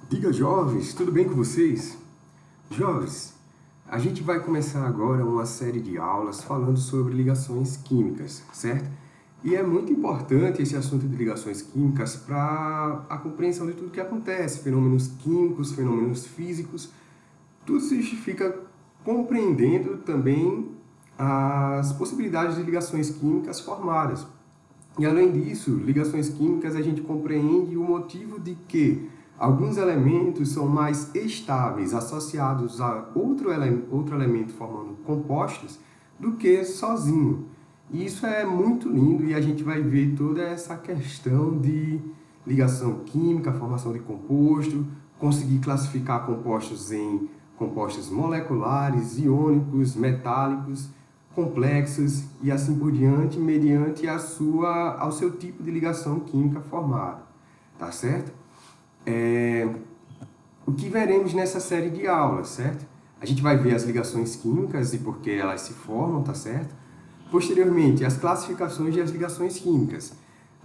Diga, jovens, tudo bem com vocês? Jovens, a gente vai começar agora uma série de aulas falando sobre ligações químicas, certo? E é muito importante esse assunto de ligações químicas para a compreensão de tudo que acontece, fenômenos químicos, fenômenos físicos, tudo se justifica compreendendo também as possibilidades de ligações químicas formadas. E além disso, ligações químicas a gente compreende o motivo de que alguns elementos são mais estáveis associados a outro elemento formando compostos do que sozinho. E isso é muito lindo e a gente vai ver toda essa questão de ligação química, formação de composto, conseguir classificar compostos em compostos moleculares, iônicos, metálicos, complexos e assim por diante, mediante ao seu tipo de ligação química formada, tá certo? O que veremos nessa série de aulas, certo? A gente vai ver as ligações químicas e por que elas se formam, tá certo? Posteriormente, as classificações das ligações químicas.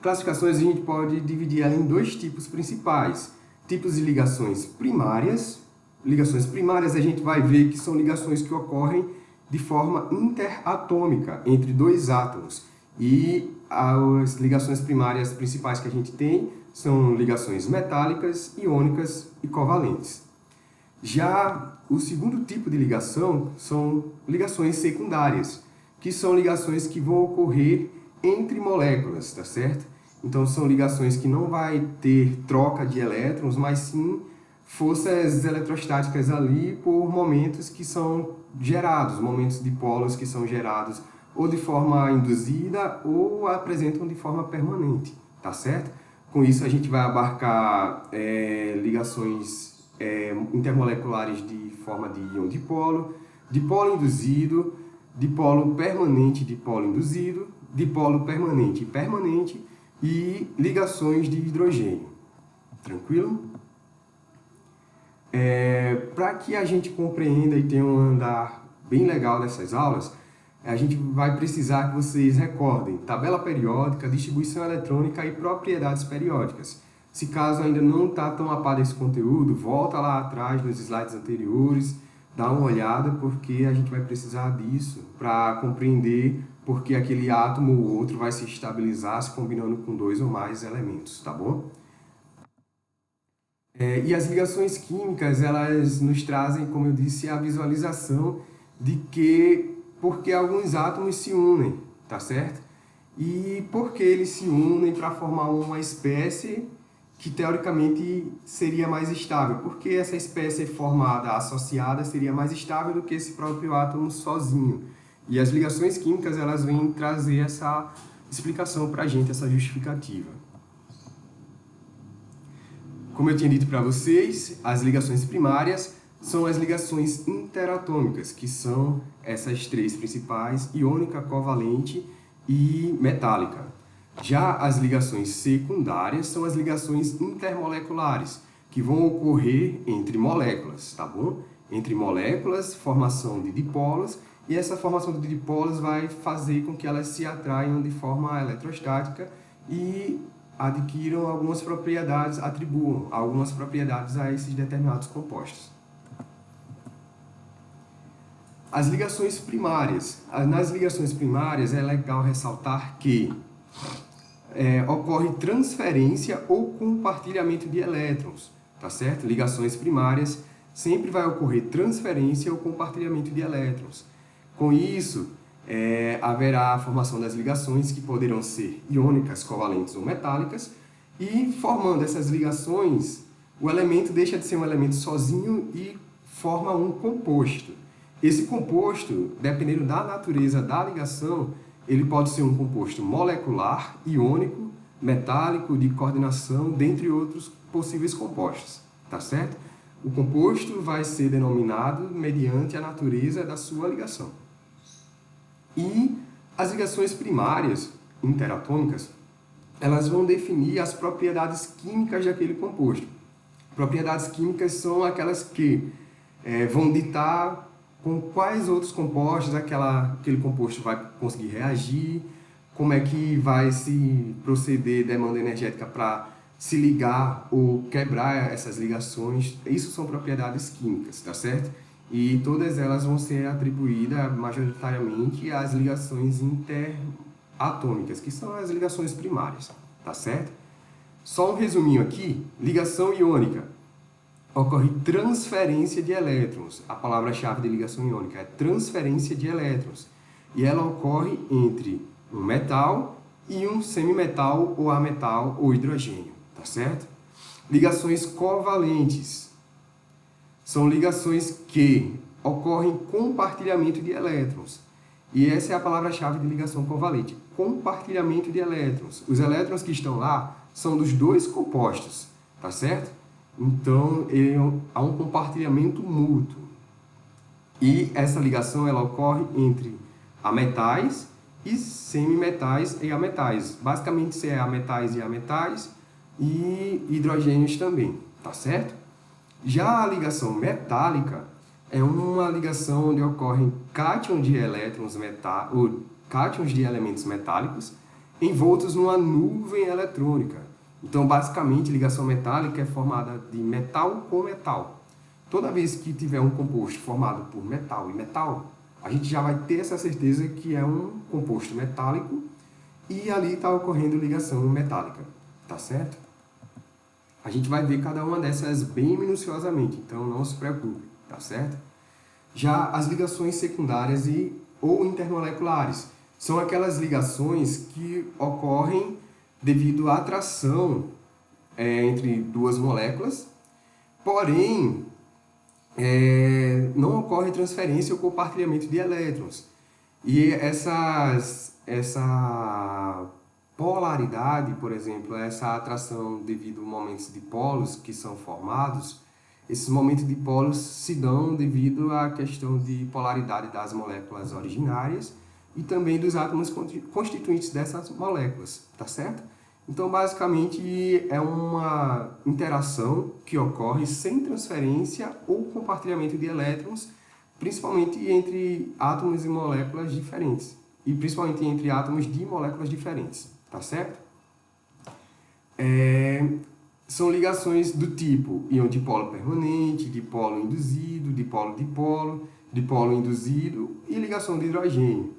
Classificações a gente pode dividir ela em dois tipos principais. Tipos de ligações primárias. Ligações primárias a gente vai ver que são ligações que ocorrem de forma interatômica entre dois átomos. E as ligações primárias principais que a gente tem são ligações metálicas, iônicas e covalentes. Já o segundo tipo de ligação são ligações secundárias, que são ligações que vão ocorrer entre moléculas, tá certo? Então são ligações que não vai ter troca de elétrons, mas sim forças eletrostáticas ali por momentos que são gerados, momentos de polos que são gerados ou de forma induzida ou apresentam de forma permanente, tá certo? Com isso a gente vai abarcar ligações intermoleculares de forma de íon dipolo induzido, dipolo permanente, dipolo induzido, dipolo permanente e permanente e ligações de hidrogênio. Tranquilo? Para que a gente compreenda e tenha um andar bem legal dessas aulas, a gente vai precisar que vocês recordem tabela periódica, distribuição eletrônica e propriedades periódicas. Se caso ainda não está tão a par desse conteúdo, volta lá atrás nos slides anteriores, dá uma olhada, porque a gente vai precisar disso para compreender porque aquele átomo ou outro vai se estabilizar se combinando com dois ou mais elementos, tá bom? E as ligações químicas, elas nos trazem, como eu disse, a visualização de que porque alguns átomos se unem, tá certo? E porque eles se unem para formar uma espécie que teoricamente seria mais estável, porque essa espécie formada associada seria mais estável do que esse próprio átomo sozinho. E as ligações químicas, elas vêm trazer essa explicação para a gente, essa justificativa. Como eu tinha dito para vocês, as ligações primárias são as ligações interatômicas, que são essas três principais, iônica, covalente e metálica. Já as ligações secundárias são as ligações intermoleculares, que vão ocorrer entre moléculas, tá bom? Entre moléculas, formação de dipolos, e essa formação de dipolos vai fazer com que elas se atraiam de forma eletrostática e adquiram algumas propriedades, atribuam algumas propriedades a esses determinados compostos. As ligações primárias. Nas ligações primárias é legal ressaltar que ocorre transferência ou compartilhamento de elétrons, tá certo? Ligações primárias sempre vai ocorrer transferência ou compartilhamento de elétrons. Com isso, haverá a formação das ligações que poderão ser iônicas, covalentes ou metálicas, e formando essas ligações, o elemento deixa de ser um elemento sozinho e forma um composto. Esse composto, dependendo da natureza da ligação, ele pode ser um composto molecular, iônico, metálico, de coordenação, dentre outros possíveis compostos, tá certo? O composto vai ser denominado mediante a natureza da sua ligação. E as ligações primárias, interatômicas, elas vão definir as propriedades químicas daquele composto. Propriedades químicas são aquelas que vão ditar com quais outros compostos aquele composto vai conseguir reagir, como é que vai se proceder demanda energética para se ligar ou quebrar essas ligações, isso são propriedades químicas, tá certo? E todas elas vão ser atribuídas majoritariamente às ligações interatômicas, que são as ligações primárias, tá certo? Só um resuminho aqui, ligação iônica. Ocorre transferência de elétrons. A palavra-chave de ligação iônica é transferência de elétrons. E ela ocorre entre um metal e um semimetal ou ametal ou hidrogênio, tá certo? Ligações covalentes. São ligações que ocorrem compartilhamento de elétrons. E essa é a palavra-chave de ligação covalente. Compartilhamento de elétrons. Os elétrons que estão lá são dos dois compostos, tá certo? Então, há um compartilhamento mútuo. E essa ligação ela ocorre entre ametais e semimetais e ametais. Basicamente, é ametais e ametais e hidrogênios também, tá certo? Já a ligação metálica é uma ligação onde ocorrem cátions de elétrons ou cátions de elementos metálicos envoltos numa nuvem eletrônica. Então, basicamente, ligação metálica é formada de metal com metal. Toda vez que tiver um composto formado por metal e metal, a gente já vai ter essa certeza que é um composto metálico e ali está ocorrendo ligação metálica, tá certo? A gente vai ver cada uma dessas bem minuciosamente, então não se preocupe, tá certo? Já as ligações secundárias ou intermoleculares são aquelas ligações que ocorrem devido à atração entre duas moléculas, porém, não ocorre transferência ou compartilhamento de elétrons. E essa polaridade, por exemplo, essa atração devido a momentos de polos que são formados, esses momentos de polos se dão devido à questão de polaridade das moléculas originárias e também dos átomos constituintes dessas moléculas, tá certo? Então, basicamente, é uma interação que ocorre sem transferência ou compartilhamento de elétrons, principalmente entre átomos e moléculas diferentes, e principalmente entre átomos de moléculas diferentes, tá certo? São ligações do tipo íon dipolo permanente, dipolo induzido, dipolo-dipolo, dipolo induzido e ligação de hidrogênio.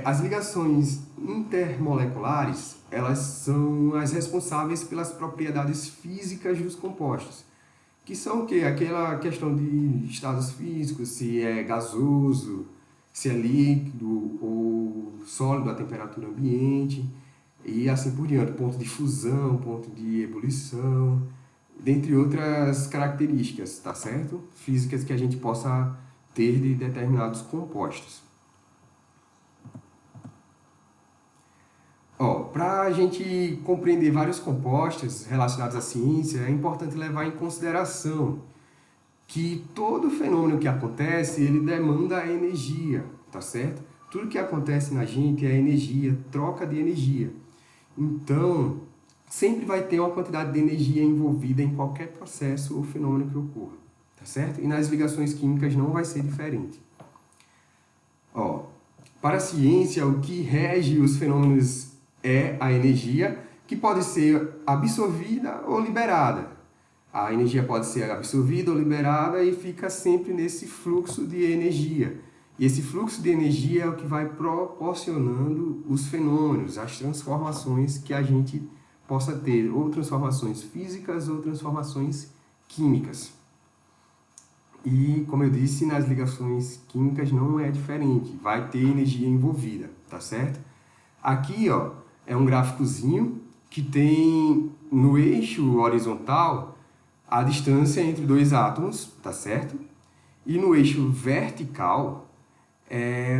As ligações intermoleculares, elas são as responsáveis pelas propriedades físicas dos compostos, que são o quê? Aquela questão de estados físicos, se é gasoso, se é líquido ou sólido à temperatura ambiente, e assim por diante, ponto de fusão, ponto de ebulição, dentre outras características, tá certo? Físicas que a gente possa ter de determinados compostos. Para a gente compreender vários compostos relacionados à ciência, é importante levar em consideração que todo fenômeno que acontece, ele demanda energia, tá certo? Tudo que acontece na gente é energia, troca de energia. Então, sempre vai ter uma quantidade de energia envolvida em qualquer processo ou fenômeno que ocorra, tá certo? E nas ligações químicas não vai ser diferente. Para a ciência, o que rege os fenômenos é a energia, que pode ser absorvida ou liberada. A energia pode ser absorvida ou liberada e fica sempre nesse fluxo de energia. E esse fluxo de energia é o que vai proporcionando os fenômenos, as transformações que a gente possa ter, ou transformações físicas ou transformações químicas. E, como eu disse, nas ligações químicas não é diferente, vai ter energia envolvida, tá certo? Aqui, é um gráficozinho que tem no eixo horizontal a distância entre dois átomos, tá certo? E no eixo vertical é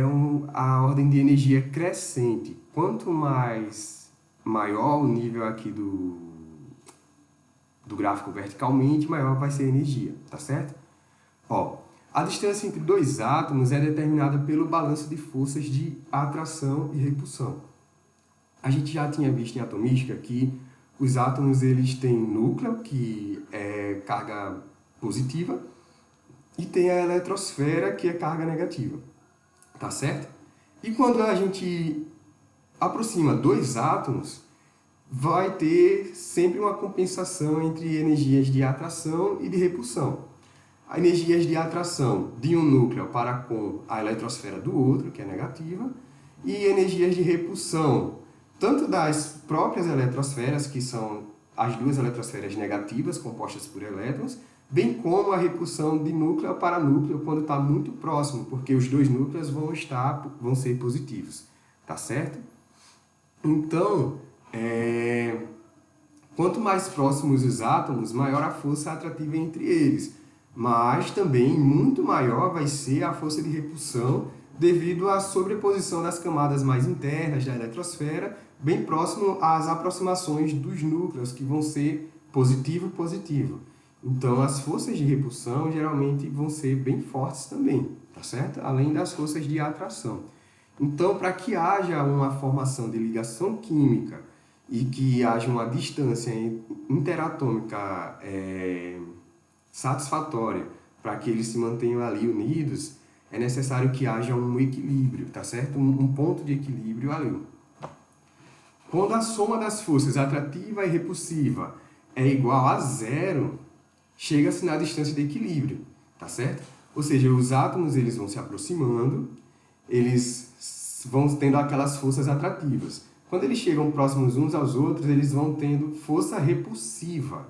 a ordem de energia crescente. Quanto maior o nível aqui do gráfico verticalmente, maior vai ser a energia, tá certo? A distância entre dois átomos é determinada pelo balanço de forças de atração e repulsão. A gente já tinha visto em atomística que os átomos eles têm núcleo, que é carga positiva, e tem a eletrosfera, que é carga negativa. Tá certo? E quando a gente aproxima dois átomos, vai ter sempre uma compensação entre energias de atração e de repulsão. Energias de atração de um núcleo para com a eletrosfera do outro, que é negativa, e energias de repulsão, tanto das próprias eletrosferas, que são as duas eletrosferas negativas compostas por elétrons, bem como a repulsão de núcleo para núcleo quando está muito próximo, porque os dois núcleos vão ser positivos, tá certo? Então, quanto mais próximos os átomos, maior a força atrativa entre eles, mas também muito maior vai ser a força de repulsão devido à sobreposição das camadas mais internas da eletrosfera, bem próximo às aproximações dos núcleos, que vão ser positivo e positivo. Então, as forças de repulsão geralmente vão ser bem fortes também, tá certo? Além das forças de atração. Então, para que haja uma formação de ligação química e que haja uma distância interatômica satisfatória para que eles se mantenham ali unidos, é necessário que haja um equilíbrio, tá certo? Um ponto de equilíbrio ali. Quando a soma das forças atrativa e repulsiva é igual a zero, chega-se na distância de equilíbrio, tá certo? Ou seja, os átomos eles vão se aproximando, eles vão tendo aquelas forças atrativas. Quando eles chegam próximos uns aos outros, eles vão tendo força repulsiva.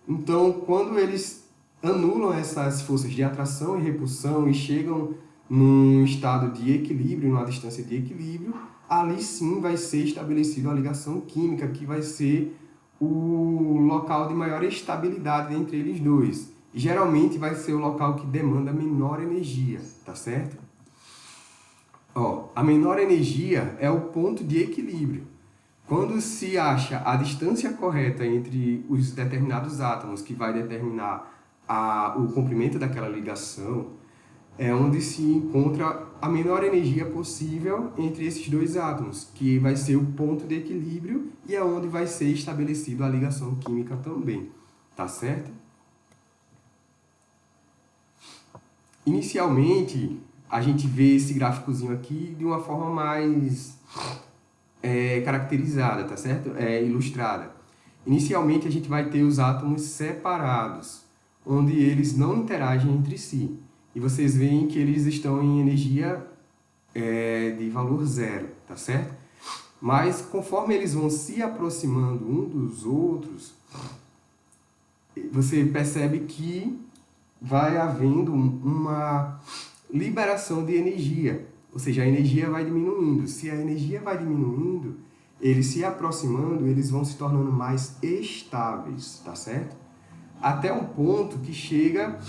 Então, quando eles anulam essas forças de atração e repulsão e chegam num estado de equilíbrio, numa distância de equilíbrio, ali sim vai ser estabelecida a ligação química, que vai ser o local de maior estabilidade entre eles dois. E, geralmente vai ser o local que demanda menor energia, tá certo? A menor energia é o ponto de equilíbrio. Quando se acha a distância correta entre os determinados átomos, que vai determinar o comprimento daquela ligação, é onde se encontra a menor energia possível entre esses dois átomos, que vai ser o ponto de equilíbrio e é onde vai ser estabelecida a ligação química também, tá certo? Inicialmente, a gente vê esse gráficozinho aqui de uma forma mais caracterizada, tá certo? Ilustrada. Inicialmente, a gente vai ter os átomos separados, onde eles não interagem entre si. E vocês veem que eles estão em energia de valor zero, tá certo? Mas conforme eles vão se aproximando um dos outros, você percebe que vai havendo uma liberação de energia, ou seja, a energia vai diminuindo. Se a energia vai diminuindo, eles se aproximando, eles vão se tornando mais estáveis, tá certo? Até um ponto que chega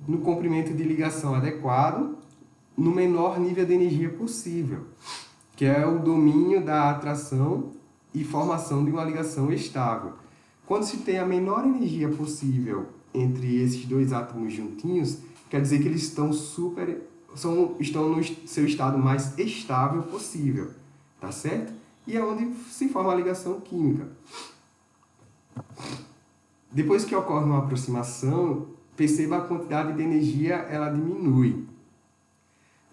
no comprimento de ligação adequado, no menor nível de energia possível, que é o domínio da atração e formação de uma ligação estável. Quando se tem a menor energia possível entre esses dois átomos juntinhos, quer dizer que eles estão no seu estado mais estável possível, tá certo? E é onde se forma a ligação química. Depois que ocorre uma aproximação, perceba a quantidade de energia, ela diminui.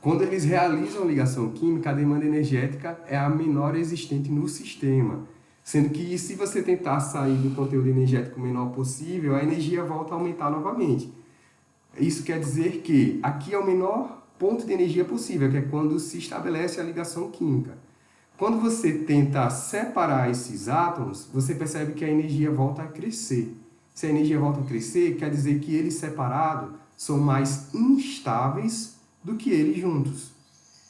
Quando eles realizam a ligação química, a demanda energética é a menor existente no sistema. Sendo que se você tentar sair do conteúdo energético menor possível, a energia volta a aumentar novamente. Isso quer dizer que aqui é o menor ponto de energia possível, que é quando se estabelece a ligação química. Quando você tenta separar esses átomos, você percebe que a energia volta a crescer. Se a energia volta a crescer, quer dizer que eles separados são mais instáveis do que eles juntos.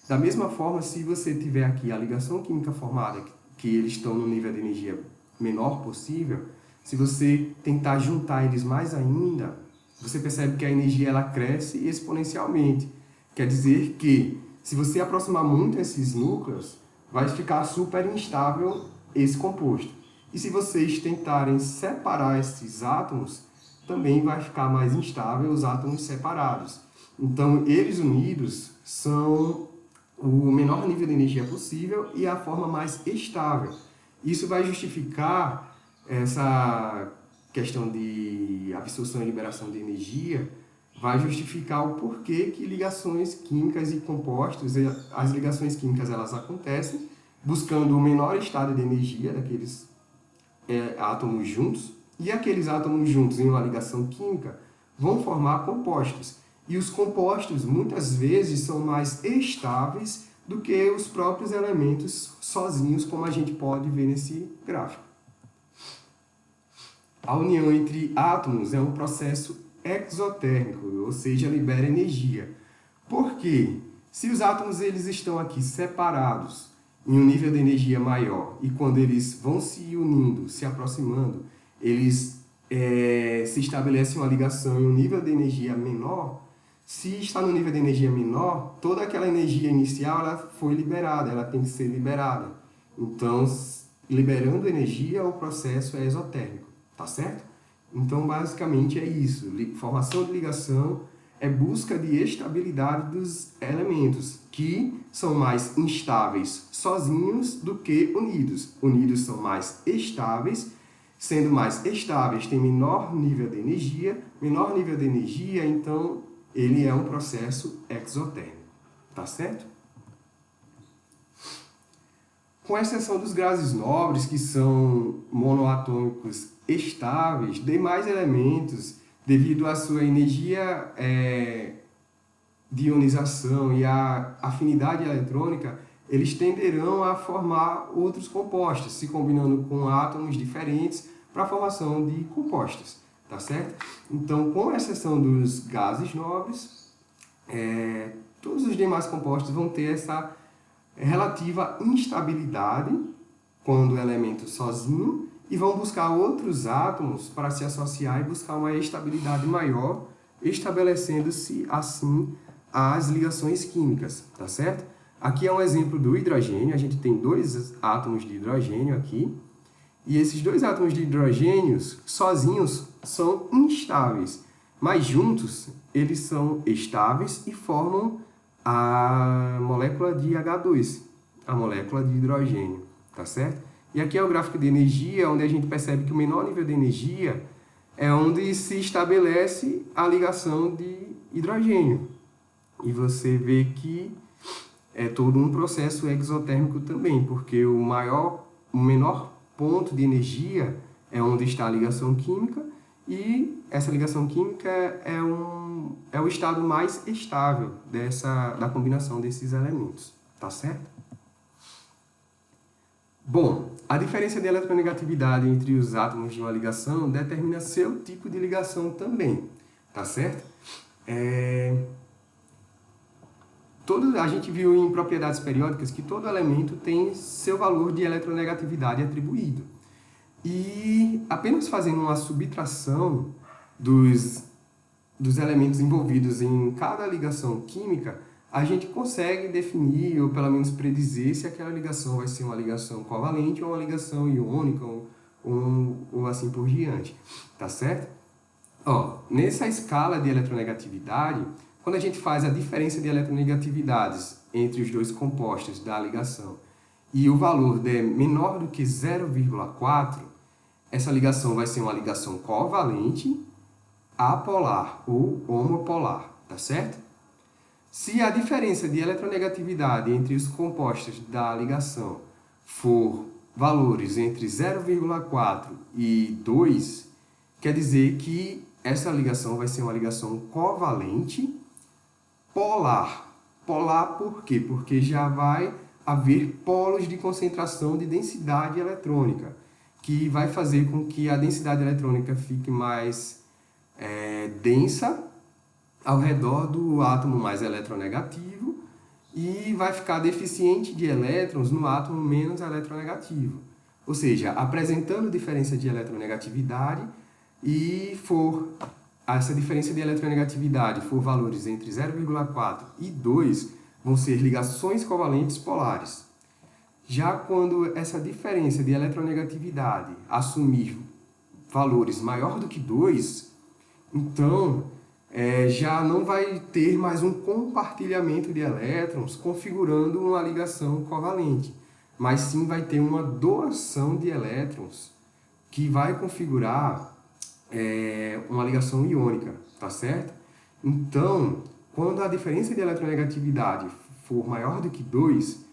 Da mesma forma, se você tiver aqui a ligação química formada, que eles estão no nível de energia menor possível, se você tentar juntar eles mais ainda, você percebe que a energia ela cresce exponencialmente. Quer dizer que, se você aproximar muito esses núcleos, vai ficar super instável esse composto. E se vocês tentarem separar esses átomos, também vai ficar mais instável os átomos separados. Então, eles unidos são o menor nível de energia possível e a forma mais estável. Isso vai justificar essa questão de absorção e liberação de energia, vai justificar o porquê que ligações químicas e compostos, as ligações químicas elas acontecem buscando o menor estado de energia daqueles átomos juntos, e aqueles átomos juntos em uma ligação química vão formar compostos. E os compostos, muitas vezes, são mais estáveis do que os próprios elementos sozinhos, como a gente pode ver nesse gráfico. A união entre átomos é um processo exotérmico, ou seja, libera energia. Por quê? Se os átomos eles estão aqui separados em um nível de energia maior e quando eles vão se unindo, se aproximando, eles se estabelece uma ligação em um nível de energia menor. Se está no nível de energia menor, toda aquela energia inicial ela foi liberada, ela tem que ser liberada. Então, liberando energia, o processo é exotérmico, tá certo? Então, basicamente é isso. Formação de ligação é busca de estabilidade dos elementos, que são mais instáveis sozinhos do que unidos. Unidos são mais estáveis. Sendo mais estáveis, tem menor nível de energia, então ele é um processo exotérmico, tá certo? Com exceção dos gases nobres, que são monoatômicos estáveis, demais elementos, devido à sua energia de ionização e à afinidade eletrônica, eles tenderão a formar outros compostos, se combinando com átomos diferentes para a formação de compostos, tá certo? Então, com exceção dos gases nobres, todos os demais compostos vão ter essa relativa instabilidade quando o elemento sozinho e vão buscar outros átomos para se associar e buscar uma estabilidade maior, estabelecendo-se assim as ligações químicas, tá certo? Aqui é um exemplo do hidrogênio, a gente tem dois átomos de hidrogênio aqui, e esses dois átomos de hidrogênio sozinhos são instáveis, mas juntos eles são estáveis e formam a molécula de H2, a molécula de hidrogênio, tá certo? E aqui é o gráfico de energia, onde a gente percebe que o menor nível de energia é onde se estabelece a ligação de hidrogênio. E você vê que é todo um processo exotérmico também, porque o menor ponto de energia é onde está a ligação química, e essa ligação química é o estado mais estável da combinação desses elementos, tá certo? Bom, a diferença de eletronegatividade entre os átomos de uma ligação determina seu tipo de ligação também, tá certo? A gente viu em propriedades periódicas que todo elemento tem seu valor de eletronegatividade atribuído. E apenas fazendo uma subtração dos elementos envolvidos em cada ligação química, a gente consegue definir, ou pelo menos predizer, se aquela ligação vai ser uma ligação covalente ou uma ligação iônica, ou assim por diante. Tá certo? Nessa escala de eletronegatividade, quando a gente faz a diferença de eletronegatividades entre os dois compostos da ligação e o valor é menor do que 0,4, essa ligação vai ser uma ligação covalente, apolar ou homopolar, tá certo? Se a diferença de eletronegatividade entre os compostos da ligação for valores entre 0,4 e 2, quer dizer que essa ligação vai ser uma ligação covalente polar. Polar por quê? Porque já vai haver polos de concentração de densidade eletrônica, que vai fazer com que a densidade eletrônica fique mais densa ao redor do átomo mais eletronegativo e vai ficar deficiente de elétrons no átomo menos eletronegativo. Ou seja, apresentando diferença de eletronegatividade e essa diferença de eletronegatividade for valores entre 0,4 e 2, vão ser ligações covalentes polares. Já quando essa diferença de eletronegatividade assumir valores maior do que 2, então já não vai ter mais um compartilhamento de elétrons configurando uma ligação covalente, mas sim vai ter uma doação de elétrons que vai configurar uma ligação iônica, tá certo? Então, quando a diferença de eletronegatividade for maior do que 2,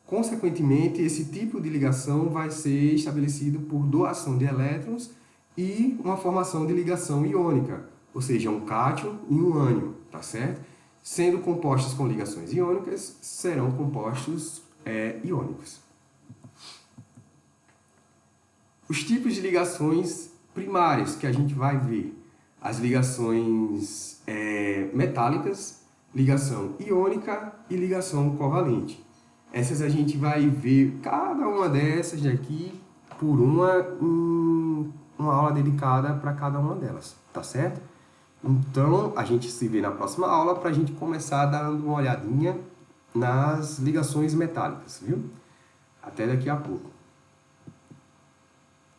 Consequentemente, esse tipo de ligação vai ser estabelecido por doação de elétrons e uma formação de ligação iônica, ou seja, um cátion e um ânion, tá certo? Sendo compostos com ligações iônicas, serão compostos iônicos. Os tipos de ligações primárias que a gente vai ver: as ligações metálicas, ligação iônica e ligação covalente. Essas a gente vai ver cada uma dessas daqui por uma aula dedicada para cada uma delas, tá certo? Então, a gente se vê na próxima aula para a gente começar dando uma olhadinha nas ligações metálicas, viu? Até daqui a pouco.